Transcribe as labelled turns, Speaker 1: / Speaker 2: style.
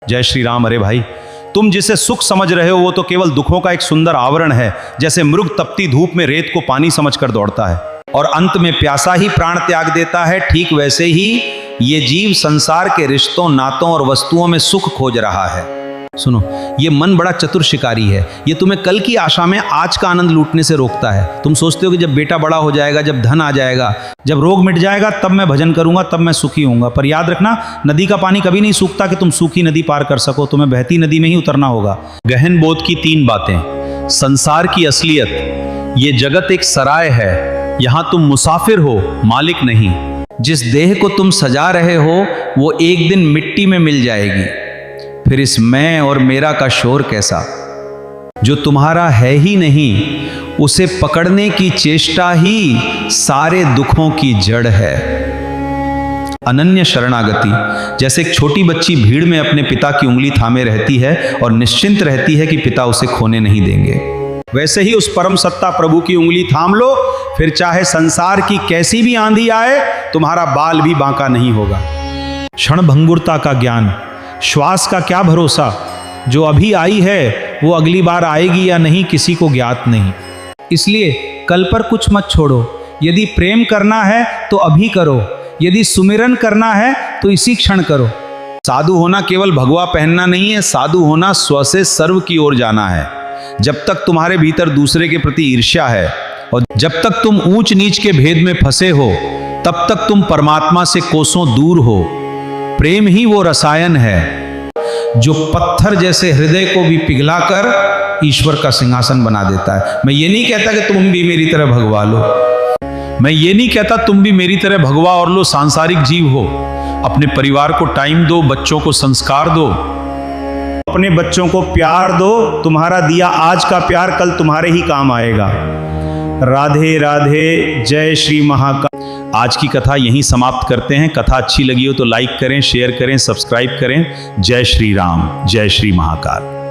Speaker 1: जय श्री राम। अरे भाई, तुम जिसे सुख समझ रहे हो वो तो केवल दुखों का एक सुंदर आवरण है। जैसे मृग तपती धूप में रेत को पानी समझकर दौड़ता है और अंत में प्यासा ही प्राण त्याग देता है, ठीक वैसे ही ये जीव संसार के रिश्तों, नातों और वस्तुओं में सुख खोज रहा है। सुनो, ये मन बड़ा चतुर शिकारी है। ये तुम्हें कल की आशा में आज का आनंद लूटने से रोकता है। तुम सोचते हो कि जब बेटा बड़ा हो जाएगा, जब धन आ जाएगा, जब रोग मिट जाएगा, तब मैं भजन करूंगा, तब मैं सुखी होऊंगा। पर याद रखना, नदी का पानी कभी नहीं सूखता कि तुम सूखी नदी पार कर सको। तुम्हें बहती नदी में ही उतरना होगा। गहन बोध की 3 बातें। संसार की असलियत, ये जगत एक सराय है, यहाँ तुम मुसाफिर हो, मालिक नहीं। जिस देह को तुम सजा रहे हो वो एक दिन मिट्टी में मिल जाएगी। फिर इस मैं और मेरा का शोर कैसा, जो तुम्हारा है ही नहीं, उसे पकड़ने की चेष्टा ही सारे दुखों की जड़ है। अनन्य शरणागति, जैसे एक छोटी बच्ची भीड़ में अपने पिता की उंगली थामे रहती है और निश्चिंत रहती है कि पिता उसे खोने नहीं देंगे, वैसे ही उस परम सत्ता प्रभु की उंगली थाम लो। फिर चाहे संसार की कैसी भी आंधी आए, तुम्हारा बाल भी बांका नहीं होगा। क्षण भंगुरता का ज्ञान, श्वास का क्या भरोसा, जो अभी आई है वो अगली बार आएगी या नहीं किसी को ज्ञात नहीं। इसलिए कल पर कुछ मत छोड़ो। यदि प्रेम करना है तो अभी करो, यदि सुमिरन करना है तो इसी क्षण करो। साधु होना केवल भगवा पहनना नहीं है, साधु होना स्व से सर्व की ओर जाना है। जब तक तुम्हारे भीतर दूसरे के प्रति ईर्ष्या है और जब तक तुम ऊंच नीच के भेद में फंसे हो, तब तक तुम परमात्मा से कोसों दूर हो। प्रेम ही वो रसायन है जो पत्थर जैसे हृदय को भी पिघलाकर ईश्वर का सिंहासन बना देता है। मैं ये नहीं कहता कि तुम भी मेरी तरह भगवा लो, मैं ये नहीं कहता तुम भी मेरी तरह भगवा और लो, सांसारिक जीव हो। अपने परिवार को टाइम दो, बच्चों को संस्कार दो, अपने बच्चों को प्यार दो। तुम्हारा दिया आज का प्यार कल तुम्हारे ही काम आएगा। राधे राधे, जय श्री महाकाल। आज की कथा यहीं समाप्त करते हैं। कथा अच्छी लगी हो तो लाइक करें, शेयर करें, सब्सक्राइब करें। जय श्री राम, जय श्री महाकाल।